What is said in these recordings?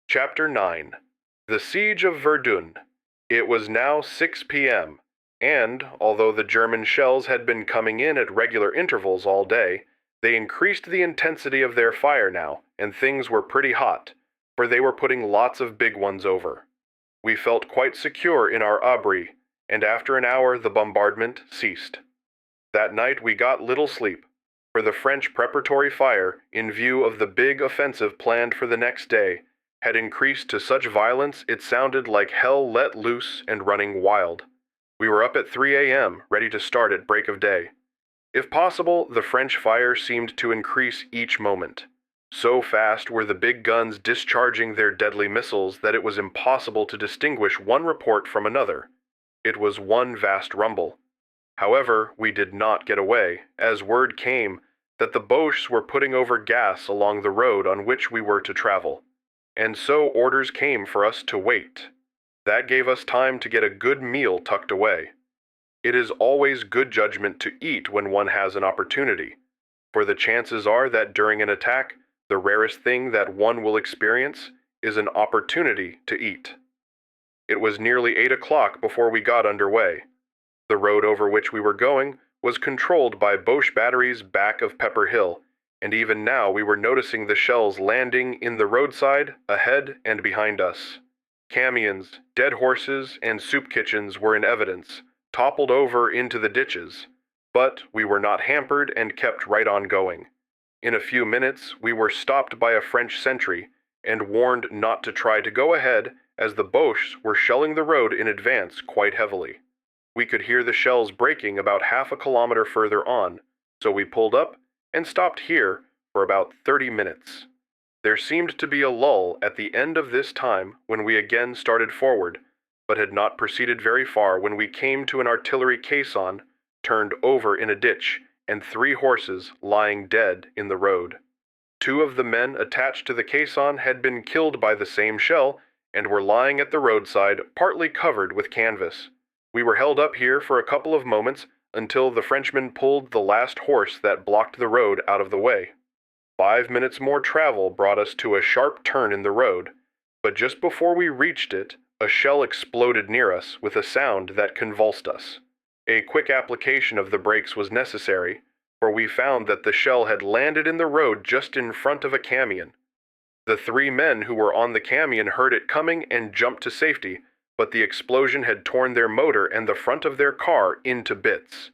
Chapter 9. The Siege of Verdun. It was now 6 p.m., and, although the German shells had been coming in at regular intervals all day, they increased the intensity of their fire now, and things were pretty hot, for they were putting lots of big ones over. We felt quite secure in our abri, and after an hour the bombardment ceased. That night we got little sleep, for the French preparatory fire, in view of the big offensive planned for the next day, had increased to such violence it sounded like hell let loose and running wild. We were up at 3 a.m., ready to start at break of day. If possible, the French fire seemed to increase each moment. So fast were the big guns discharging their deadly missiles that it was impossible to distinguish one report from another. It was one vast rumble. However, we did not get away, as word came that the Boches were putting over gas along the road on which we were to travel, and so orders came for us to wait. That gave us time to get a good meal tucked away. It is always good judgment to eat when one has an opportunity, for the chances are that during an attack, the rarest thing that one will experience is an opportunity to eat. It was nearly 8 o'clock before we got underway. The road over which we were going was controlled by Boche batteries back of Pepper Hill, and even now we were noticing the shells landing in the roadside, ahead and behind us. Camions, dead horses, and soup kitchens were in evidence, toppled over into the ditches, but we were not hampered and kept right on going. In a few minutes we were stopped by a French sentry and warned not to try to go ahead as the Boches were shelling the road in advance quite heavily. We could hear the shells breaking about half a kilometer further on, so we pulled up and stopped here for about 30 minutes. There seemed to be a lull at the end of this time when we again started forward, but had not proceeded very far when we came to an artillery caisson turned over in a ditch and 3 horses lying dead in the road. 2 of the men attached to the caisson had been killed by the same shell and were lying at the roadside, partly covered with canvas. We were held up here for a couple of moments until the Frenchmen pulled the last horse that blocked the road out of the way. 5 minutes more travel brought us to a sharp turn in the road, but just before we reached it, a shell exploded near us with a sound that convulsed us. A quick application of the brakes was necessary, for we found that the shell had landed in the road just in front of a camion. The 3 men who were on the camion heard it coming and jumped to safety, but the explosion had torn their motor and the front of their car into bits.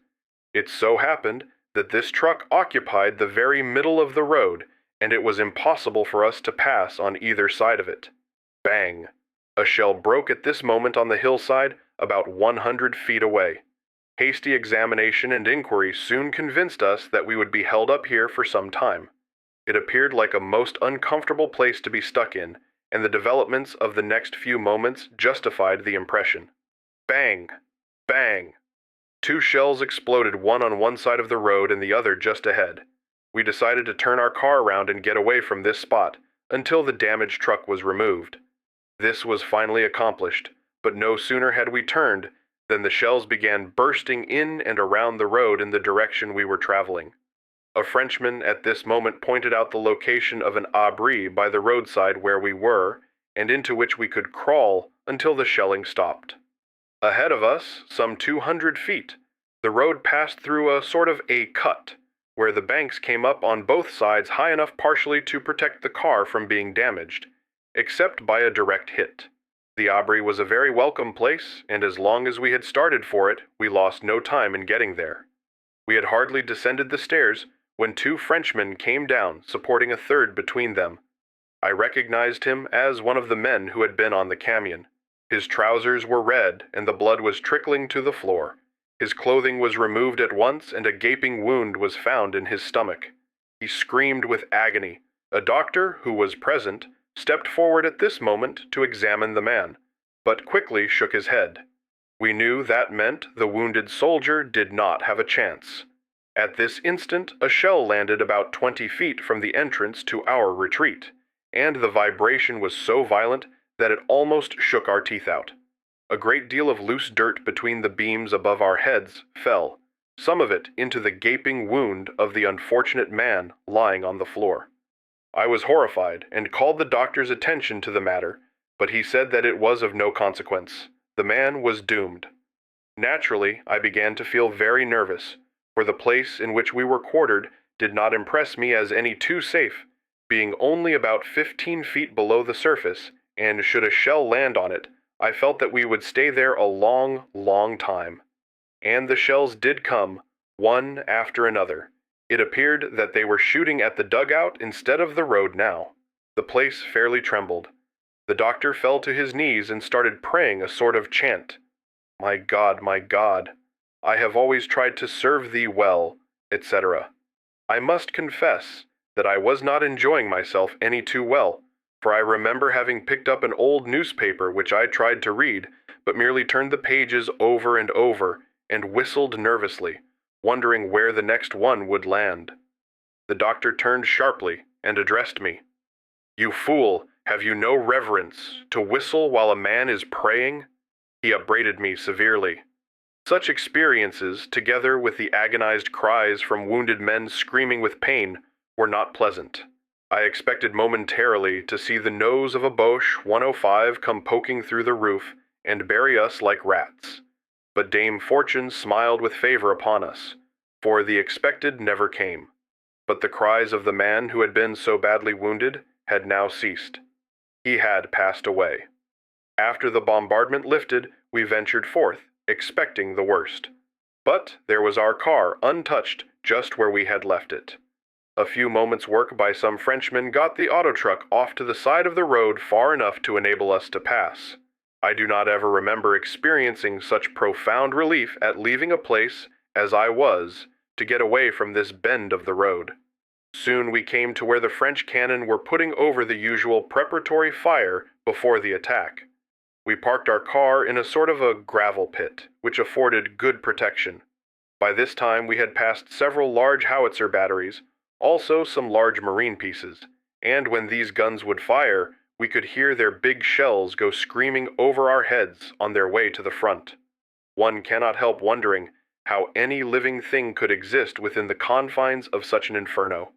It so happened that this truck occupied the very middle of the road, and it was impossible for us to pass on either side of it. Bang! A shell broke at this moment on the hillside about 100 feet away. Hasty examination and inquiry soon convinced us that we would be held up here for some time. It appeared like a most uncomfortable place to be stuck in, and the developments of the next few moments justified the impression. Bang! Bang! 2 shells exploded, one on one side of the road and the other just ahead. We decided to turn our car around and get away from this spot until the damaged truck was removed. This was finally accomplished, but no sooner had we turned than the shells began bursting in and around the road in the direction we were traveling. A Frenchman at this moment pointed out the location of an abri by the roadside where we were, and into which we could crawl until the shelling stopped. Ahead of us, some 200 feet, the road passed through a sort of a cut, where the banks came up on both sides high enough partially to protect the car from being damaged, except by a direct hit. The abri was a very welcome place, and as long as we had started for it, we lost no time in getting there. We had hardly descended the stairs when 2 Frenchmen came down, supporting a third between them. I recognized him as one of the men who had been on the camion. His trousers were red, and the blood was trickling to the floor. His clothing was removed at once, and a gaping wound was found in his stomach. He screamed with agony. A doctor, who was present, stepped forward at this moment to examine the man, but quickly shook his head. We knew that meant the wounded soldier did not have a chance. At this instant, a shell landed about 20 feet from the entrance to our retreat, and the vibration was so violent that it almost shook our teeth out. A great deal of loose dirt between the beams above our heads fell, some of it into the gaping wound of the unfortunate man lying on the floor. I was horrified and called the doctor's attention to the matter, but he said that it was of no consequence. The man was doomed. Naturally, I began to feel very nervous, for the place in which we were quartered did not impress me as any too safe, being only about 15 feet below the surface, and should a shell land on it, I felt that we would stay there a long, long time. And the shells did come, one after another. It appeared that they were shooting at the dugout instead of the road now. The place fairly trembled. The doctor fell to his knees and started praying a sort of chant. My God, I have always tried to serve thee well, etc. I must confess that I was not enjoying myself any too well, for I remember having picked up an old newspaper which I tried to read, but merely turned the pages over and over and whistled nervously, wondering where the next one would land. The doctor turned sharply and addressed me. You fool, have you no reverence to whistle while a man is praying? He upbraided me severely. Such experiences, together with the agonized cries from wounded men screaming with pain, were not pleasant. I expected momentarily to see the nose of a Boche 105 come poking through the roof and bury us like rats. But Dame Fortune smiled with favor upon us, for the expected never came. But the cries of the man who had been so badly wounded had now ceased. He had passed away. After the bombardment lifted, we ventured forth, expecting the worst. But there was our car untouched just where we had left it. A few moments' work by some Frenchmen got the auto truck off to the side of the road far enough to enable us to pass. I do not ever remember experiencing such profound relief at leaving a place as I was to get away from this bend of the road. Soon we came to where the French cannon were putting over the usual preparatory fire before the attack. We parked our car in a sort of a gravel pit, which afforded good protection. By this time we had passed several large howitzer batteries, also some large marine pieces, and when these guns would fire, we could hear their big shells go screaming over our heads on their way to the front. One cannot help wondering how any living thing could exist within the confines of such an inferno.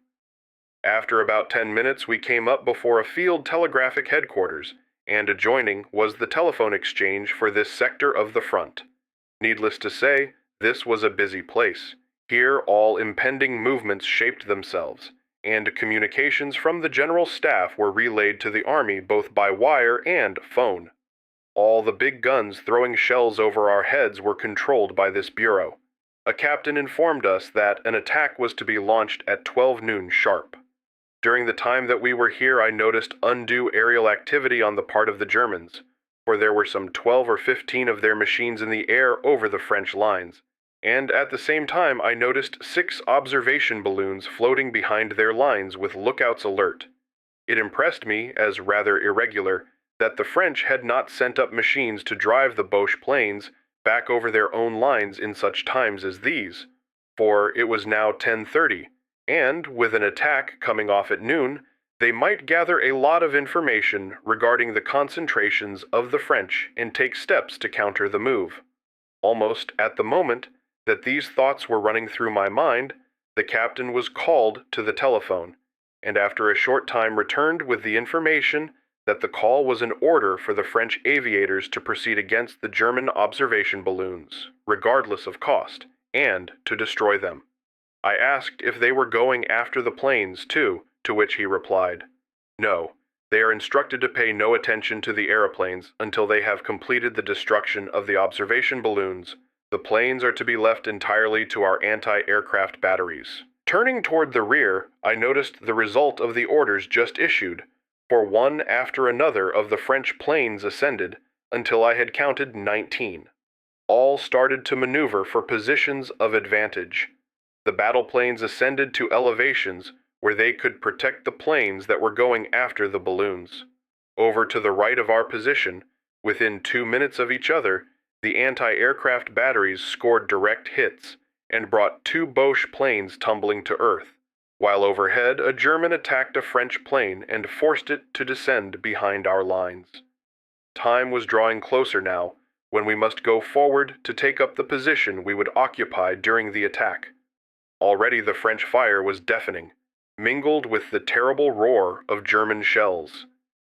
After about 10 minutes we came up before a field telegraphic headquarters, and adjoining was the telephone exchange for this sector of the front. Needless to say, this was a busy place. Here all impending movements shaped themselves, and communications from the general staff were relayed to the army both by wire and phone. All the big guns throwing shells over our heads were controlled by this bureau. A captain informed us that an attack was to be launched at 12 noon sharp. During the time that we were here, I noticed undue aerial activity on the part of the Germans, for there were some 12 or 15 of their machines in the air over the French lines, and at the same time I noticed 6 observation balloons floating behind their lines with lookouts alert. It impressed me, as rather irregular, that the French had not sent up machines to drive the Boche planes back over their own lines in such times as these, for it was now 10:30, and, with an attack coming off at noon, they might gather a lot of information regarding the concentrations of the French and take steps to counter the move. Almost at the moment that these thoughts were running through my mind, the captain was called to the telephone, and after a short time returned with the information that the call was an order for the French aviators to proceed against the German observation balloons, regardless of cost, and to destroy them. I asked if they were going after the planes, too, to which he replied, "No, they are instructed to pay no attention to the aeroplanes until they have completed the destruction of the observation balloons. The planes are to be left entirely to our anti-aircraft batteries." Turning toward the rear, I noticed the result of the orders just issued, for one after another of the French planes ascended, until I had counted 19. All started to maneuver for positions of advantage. The battle planes ascended to elevations where they could protect the planes that were going after the balloons. Over to the right of our position, within 2 minutes of each other, the anti-aircraft batteries scored direct hits and brought 2 Boche planes tumbling to earth, while overhead a German attacked a French plane and forced it to descend behind our lines. Time was drawing closer now, when we must go forward to take up the position we would occupy during the attack. Already the French fire was deafening. mingled with the terrible roar of German shells.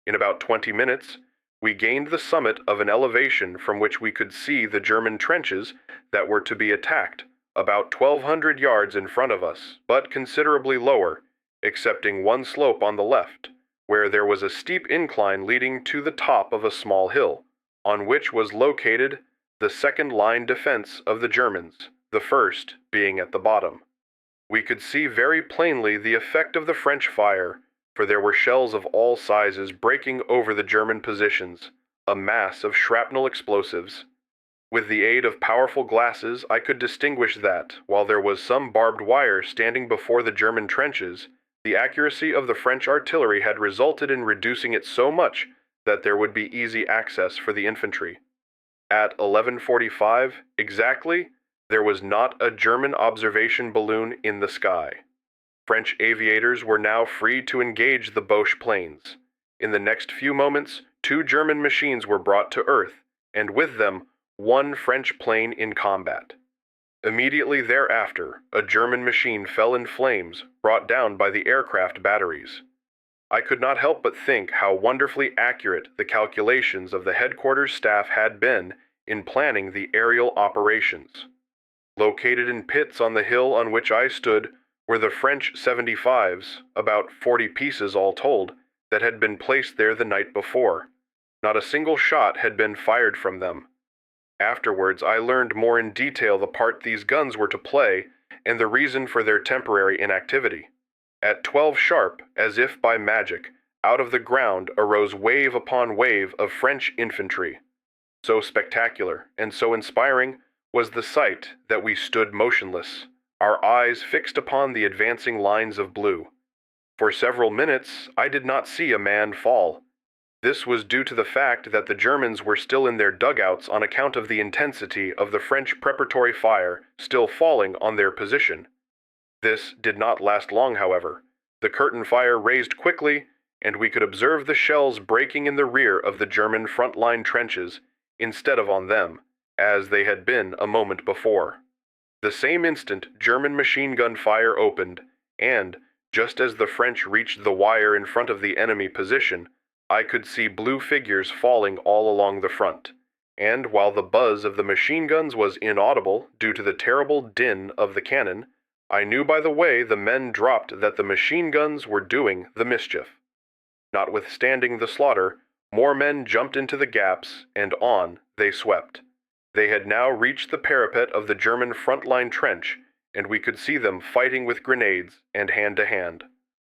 In about 20 minutes, we gained the summit of an elevation from which we could see the German trenches that were to be attacked, about 1,200 yards in front of us, but considerably lower, excepting one slope on the left, where there was a steep incline leading to the top of a small hill, on which was located the second-line defense of the Germans, the first being at the bottom. We could see very plainly the effect of the French fire, for there were shells of all sizes breaking over the German positions, a mass of shrapnel explosives. With the aid of powerful glasses, I could distinguish that, while there was some barbed wire standing before the German trenches, the accuracy of the French artillery had resulted in reducing it so much that there would be easy access for the infantry. At 11:45 exactly, there was not a German observation balloon in the sky. French aviators were now free to engage the Boche planes. In the next few moments, 2 German machines were brought to earth, and with them, 1 French plane in combat. Immediately thereafter, a German machine fell in flames, brought down by the aircraft batteries. I could not help but think how wonderfully accurate the calculations of the headquarters staff had been in planning the aerial operations. Located in pits on the hill on which I stood were the French 75s, about 40 pieces all told, that had been placed there the night before. Not a single shot had been fired from them. Afterwards, I learned more in detail the part these guns were to play and the reason for their temporary inactivity. At 12 sharp, as if by magic, out of the ground arose wave upon wave of French infantry. So spectacular and so inspiring was the sight that we stood motionless, our eyes fixed upon the advancing lines of blue. For several minutes I did not see a man fall. This was due to the fact that the Germans were still in their dugouts on account of the intensity of the French preparatory fire still falling on their position. This did not last long, however. The curtain fire raised quickly, and we could observe the shells breaking in the rear of the German front-line trenches instead of on them, as they had been a moment before. The same instant German machine gun fire opened, and, just as the French reached the wire in front of the enemy position, I could see blue figures falling all along the front, and while the buzz of the machine guns was inaudible due to the terrible din of the cannon, I knew by the way the men dropped that the machine guns were doing the mischief. Notwithstanding the slaughter, more men jumped into the gaps, and on they swept. They had now reached the parapet of the German front-line trench, and we could see them fighting with grenades and hand-to-hand.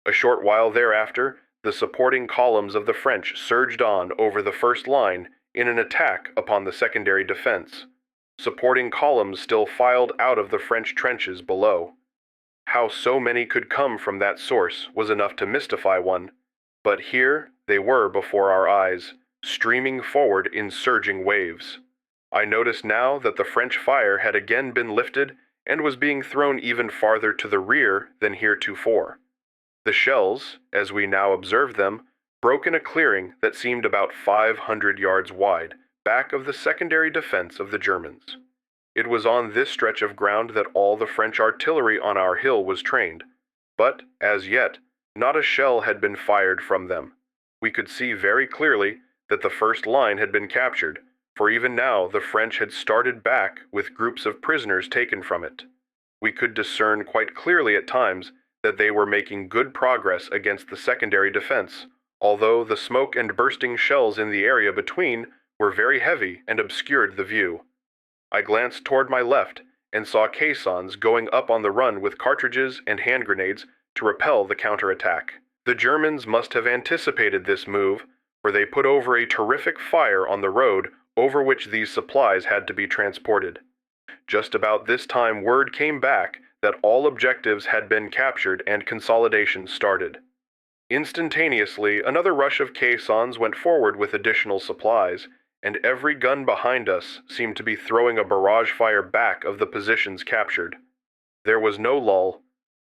A short while thereafter, the supporting columns of the French surged on over the first line in an attack upon the secondary defense. Supporting columns still filed out of the French trenches below. How so many could come from that source was enough to mystify one, but here they were before our eyes, streaming forward in surging waves. I noticed now that the French fire had again been lifted and was being thrown even farther to the rear than heretofore. The shells, as we now observed them, broke in a clearing that seemed about 500 yards wide, back of the secondary defense of the Germans. It was on this stretch of ground that all the French artillery on our hill was trained, but, as yet, not a shell had been fired from them. We could see very clearly that the first line had been captured, for even now the French had started back with groups of prisoners taken from it. We could discern quite clearly at times that they were making good progress against the secondary defense, although the smoke and bursting shells in the area between were very heavy and obscured the view. I glanced toward my left and saw caissons going up on the run with cartridges and hand grenades to repel the counterattack. The Germans must have anticipated this move, for they put over a terrific fire on the road over which these supplies had to be transported. Just about this time word came back that all objectives had been captured and consolidation started. Instantaneously, another rush of caissons went forward with additional supplies, and every gun behind us seemed to be throwing a barrage fire back of the positions captured. There was no lull.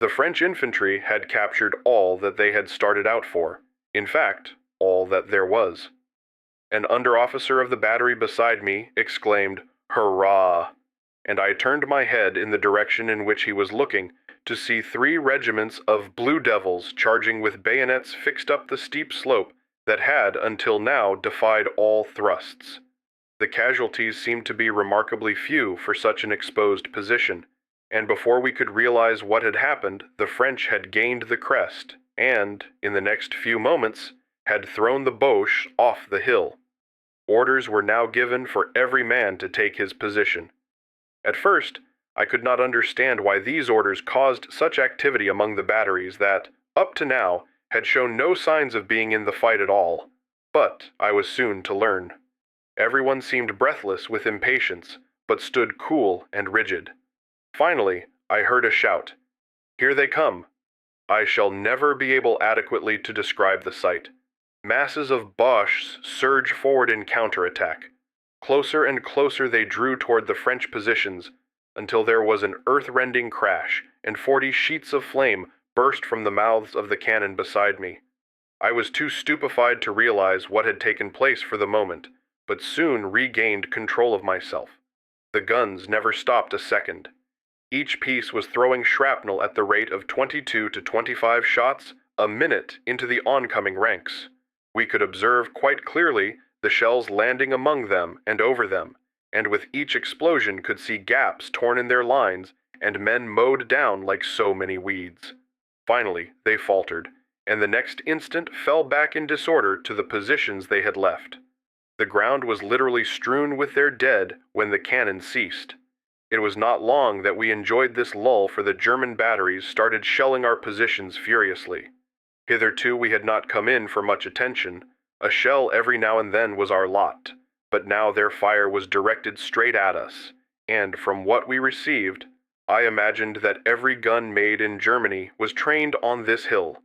The French infantry had captured all that they had started out for, in fact, all that there was. An under-officer of the battery beside me exclaimed, "Hurrah!" and I turned my head in the direction in which he was looking to see 3 regiments of Blue Devils charging with bayonets fixed up the steep slope that had, until now, defied all thrusts. The casualties seemed to be remarkably few for such an exposed position, and before we could realize what had happened, the French had gained the crest, and, in the next few moments, had thrown the Boches off the hill. Orders were now given for every man to take his position. At first, I could not understand why these orders caused such activity among the batteries that, up to now, had shown no signs of being in the fight at all, but I was soon to learn. Everyone seemed breathless with impatience, but stood cool and rigid. Finally, I heard a shout. "Here they come!" I shall never be able adequately to describe the sight. Masses of Boches surged forward in counterattack. Closer and closer they drew toward the French positions, until there was an earth-rending crash, and 40 sheets of flame burst from the mouths of the cannon beside me. I was too stupefied to realize what had taken place for the moment, but soon regained control of myself. The guns never stopped a second. Each piece was throwing shrapnel at the rate of 22 to 25 shots a minute into the oncoming ranks. We could observe quite clearly the shells landing among them and over them, and with each explosion could see gaps torn in their lines and men mowed down like so many weeds. Finally, they faltered, and the next instant fell back in disorder to the positions they had left. The ground was literally strewn with their dead when the cannon ceased. It was not long that we enjoyed this lull, for the German batteries started shelling our positions furiously. Hitherto we had not come in for much attention. A shell every now and then was our lot, but now their fire was directed straight at us, and from what we received, I imagined that every gun made in Germany was trained on this hill.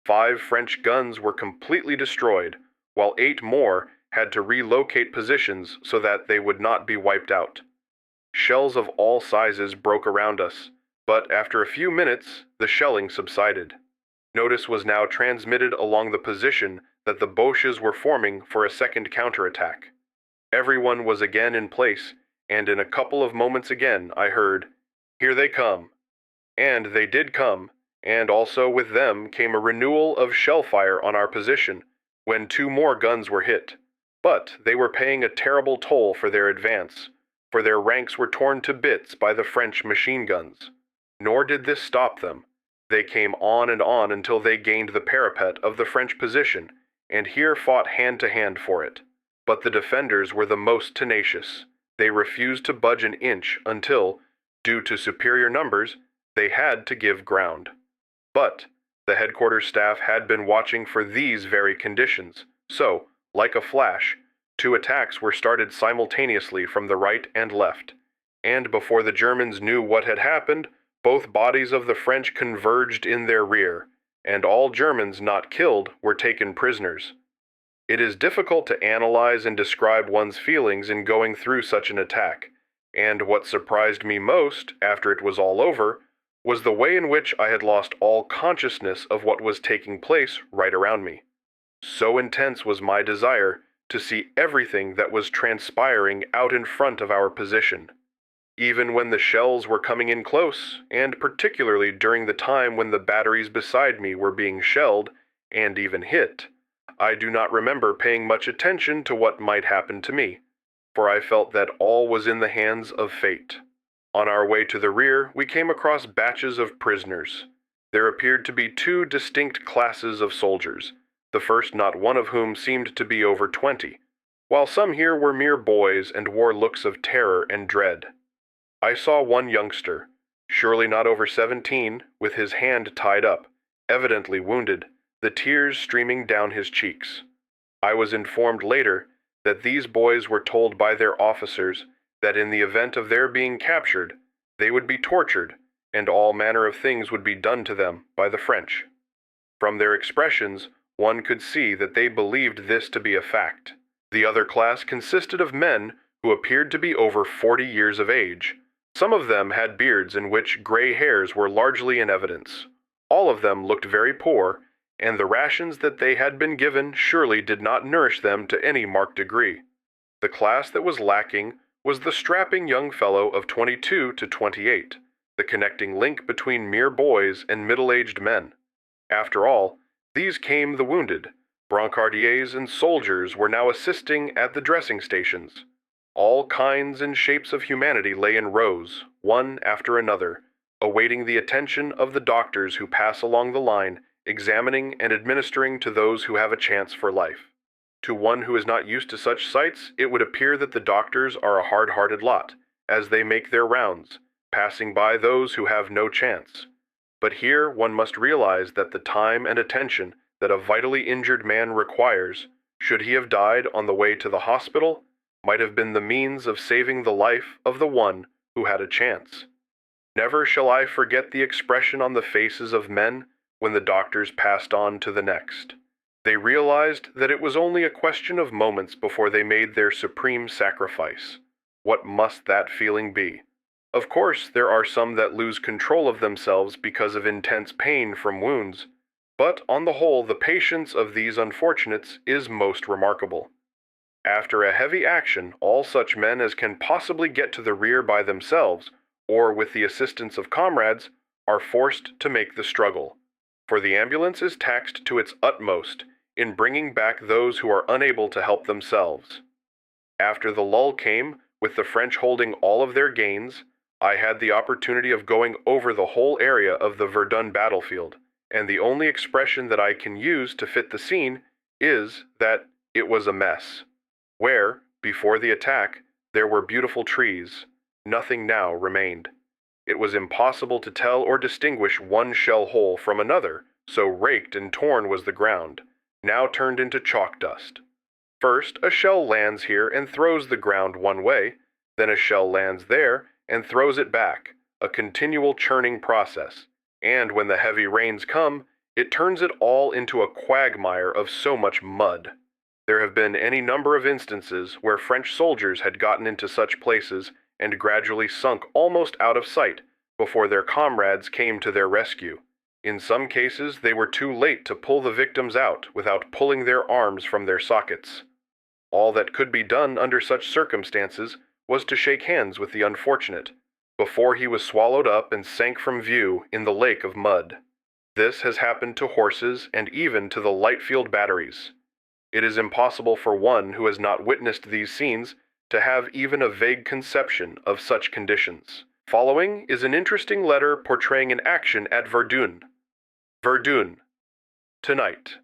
5 French guns were completely destroyed, while 8 more had to relocate positions so that they would not be wiped out. Shells of all sizes broke around us, but after a few minutes, the shelling subsided. Notice was now transmitted along the position that the Boches were forming for a second counterattack. Everyone was again in place, and in a couple of moments again I heard, "Here they come." And they did come, and also with them came a renewal of shell fire on our position, when 2 more guns were hit. But they were paying a terrible toll for their advance, for their ranks were torn to bits by the French machine guns. Nor did this stop them. They came on and on until they gained the parapet of the French position, and here fought hand to hand for it. But the defenders were the most tenacious. They refused to budge an inch until, due to superior numbers, they had to give ground. But the headquarters staff had been watching for these very conditions, so, like a flash, 2 attacks were started simultaneously from the right and left, and before the Germans knew what had happened, both bodies of the French converged in their rear, and all Germans not killed were taken prisoners. It is difficult to analyze and describe one's feelings in going through such an attack, and what surprised me most, after it was all over, was the way in which I had lost all consciousness of what was taking place right around me. So intense was my desire to see everything that was transpiring out in front of our position. Even when the shells were coming in close, and particularly during the time when the batteries beside me were being shelled, and even hit, I do not remember paying much attention to what might happen to me, for I felt that all was in the hands of fate. On our way to the rear, we came across batches of prisoners. There appeared to be 2 distinct classes of soldiers, the first not one of whom seemed to be over 20, while some here were mere boys and wore looks of terror and dread. I saw one youngster, surely not over 17, with his hand tied up, evidently wounded, the tears streaming down his cheeks. I was informed later that these boys were told by their officers that in the event of their being captured, they would be tortured, and all manner of things would be done to them by the French. From their expressions, one could see that they believed this to be a fact. The other class consisted of men who appeared to be over 40 years of age. Some of them had beards in which gray hairs were largely in evidence. All of them looked very poor, and the rations that they had been given surely did not nourish them to any marked degree. The class that was lacking was the strapping young fellow of 22 to 28. the connecting link between mere boys and middle-aged men. After all, these came the wounded. Brancardiers and soldiers were now assisting at the dressing stations. All kinds and shapes of humanity lay in rows, one after another, awaiting the attention of the doctors who pass along the line, examining and administering to those who have a chance for life. To one who is not used to such sights, it would appear that the doctors are a hard-hearted lot, as they make their rounds, passing by those who have no chance. But here one must realize that the time and attention that a vitally injured man requires, should he have died on the way to the hospital, might have been the means of saving the life of the one who had a chance. Never shall I forget the expression on the faces of men when the doctors passed on to the next. They realized that it was only a question of moments before they made their supreme sacrifice. What must that feeling be? Of course, there are some that lose control of themselves because of intense pain from wounds, but on the whole, the patience of these unfortunates is most remarkable. After a heavy action, all such men as can possibly get to the rear by themselves, or with the assistance of comrades, are forced to make the struggle, for the ambulance is taxed to its utmost in bringing back those who are unable to help themselves. After the lull came, with the French holding all of their gains, I had the opportunity of going over the whole area of the Verdun battlefield, and the only expression that I can use to fit the scene is that it was a mess. Where, before the attack, there were beautiful trees, nothing now remained. It was impossible to tell or distinguish one shell hole from another, so raked and torn was the ground, now turned into chalk dust. First, a shell lands here and throws the ground one way, then a shell lands there and throws it back, a continual churning process, and when the heavy rains come, it turns it all into a quagmire of so much mud. There have been any number of instances where French soldiers had gotten into such places and gradually sunk almost out of sight before their comrades came to their rescue. In some cases, they were too late to pull the victims out without pulling their arms from their sockets. All that could be done under such circumstances was to shake hands with the unfortunate, before he was swallowed up and sank from view in the lake of mud. This has happened to horses and even to the light field batteries. It is impossible for one who has not witnessed these scenes to have even a vague conception of such conditions. Following is an interesting letter portraying an action at Verdun. Verdun. Tonight.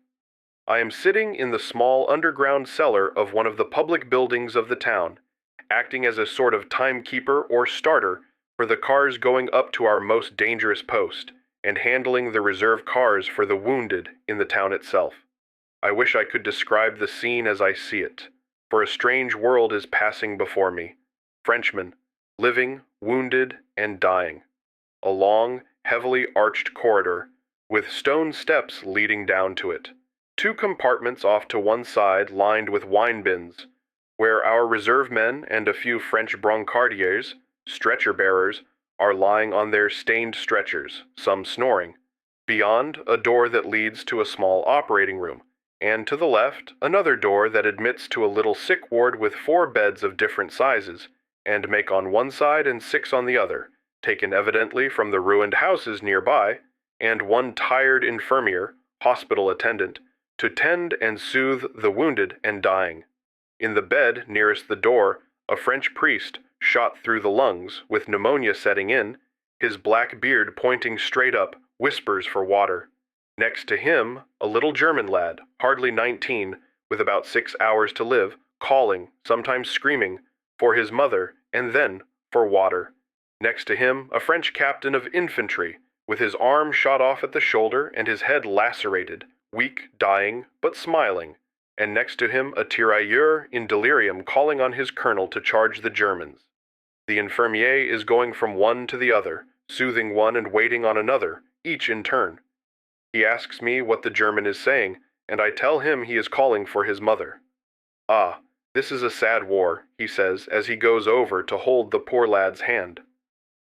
I am sitting in the small underground cellar of one of the public buildings of the town, acting as a sort of timekeeper or starter for the cars going up to our most dangerous post, and handling the reserve cars for the wounded in the town itself. I wish I could describe the scene as I see it, for a strange world is passing before me. Frenchmen, living, wounded, and dying. A long, heavily arched corridor, with stone steps leading down to it. 2 compartments off to one side lined with wine bins, where our reserve men and a few French brancardiers, stretcher-bearers, are lying on their stained stretchers, some snoring. Beyond, a door that leads to a small operating room, and to the left, another door that admits to a little sick ward with 4 beds of different sizes, and make on one side and 6 on the other, taken evidently from the ruined houses nearby, and one tired infirmier, hospital attendant, to tend and soothe the wounded and dying. In the bed nearest the door, a French priest, shot through the lungs, with pneumonia setting in, his black beard pointing straight up, whispers for water. Next to him, a little German lad, hardly 19, with about 6 hours to live, calling, sometimes screaming, for his mother, and then for water. Next to him, a French captain of infantry, with his arm shot off at the shoulder and his head lacerated, weak, dying, but smiling, and next to him a tirailleur in delirium calling on his colonel to charge the Germans. The infirmier is going from one to the other, soothing one and waiting on another, each in turn. He asks me what the German is saying, and I tell him he is calling for his mother. Ah, this is a sad war, he says as he goes over to hold the poor lad's hand.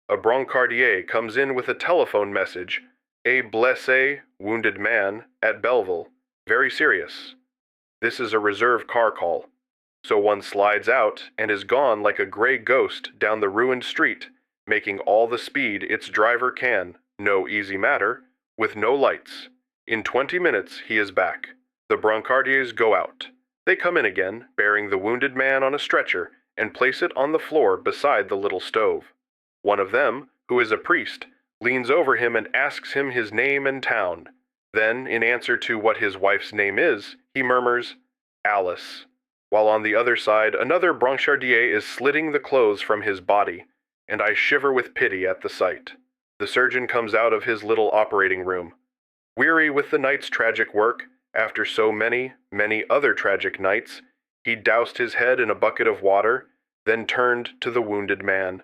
A brancardier comes in with a telephone message, a blessé, wounded man, at Belleville, very serious. This is a reserve car call. So one slides out and is gone like a gray ghost down the ruined street, making all the speed its driver can, no easy matter, with no lights. In 20 minutes he is back. The brancardiers go out. They come in again, bearing the wounded man on a stretcher, and place it on the floor beside the little stove. One of them, who is a priest, leans over him and asks him his name and town. Then, in answer to what his wife's name is, he murmurs, Alice, while on the other side another brancardier is slitting the clothes from his body, and I shiver with pity at the sight. The surgeon comes out of his little operating room. Weary with the night's tragic work, after so many, many other tragic nights, he doused his head in a bucket of water, then turned to the wounded man.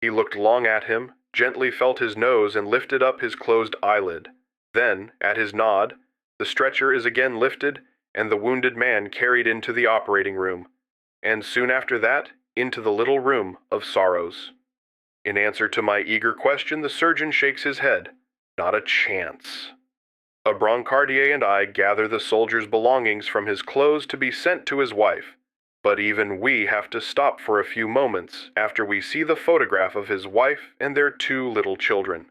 He looked long at him, gently felt his nose and lifted up his closed eyelid. Then, at his nod, the stretcher is again lifted and the wounded man carried into the operating room, and soon after that, into the little room of sorrows. In answer to my eager question, the surgeon shakes his head. Not a chance. A brancardier and I gather the soldier's belongings from his clothes to be sent to his wife, but even we have to stop for a few moments after we see the photograph of his wife and their 2 little children.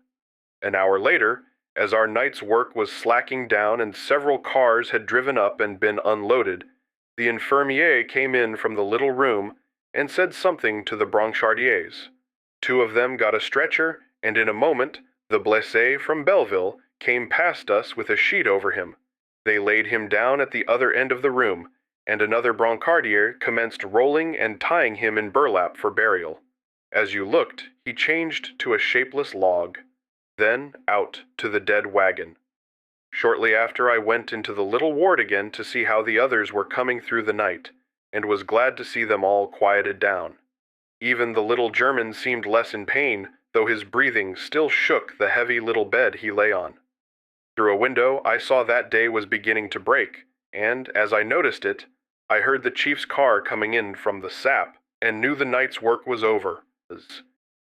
An hour later, as our night's work was slacking down and several cars had driven up and been unloaded, the infirmier came in from the little room and said something to the brancardiers. 2 of them got a stretcher, and in a moment, the blessé from Belleville came past us with a sheet over him. They laid him down at the other end of the room, and another brancardier commenced rolling and tying him in burlap for burial. As you looked, he changed to a shapeless log. Then out to the dead wagon. Shortly after I went into the little ward again to see how the others were coming through the night, and was glad to see them all quieted down. Even the little German seemed less in pain, though his breathing still shook the heavy little bed he lay on. Through a window I saw that day was beginning to break, and, as I noticed it, I heard the chief's car coming in from the sap, and knew the night's work was over.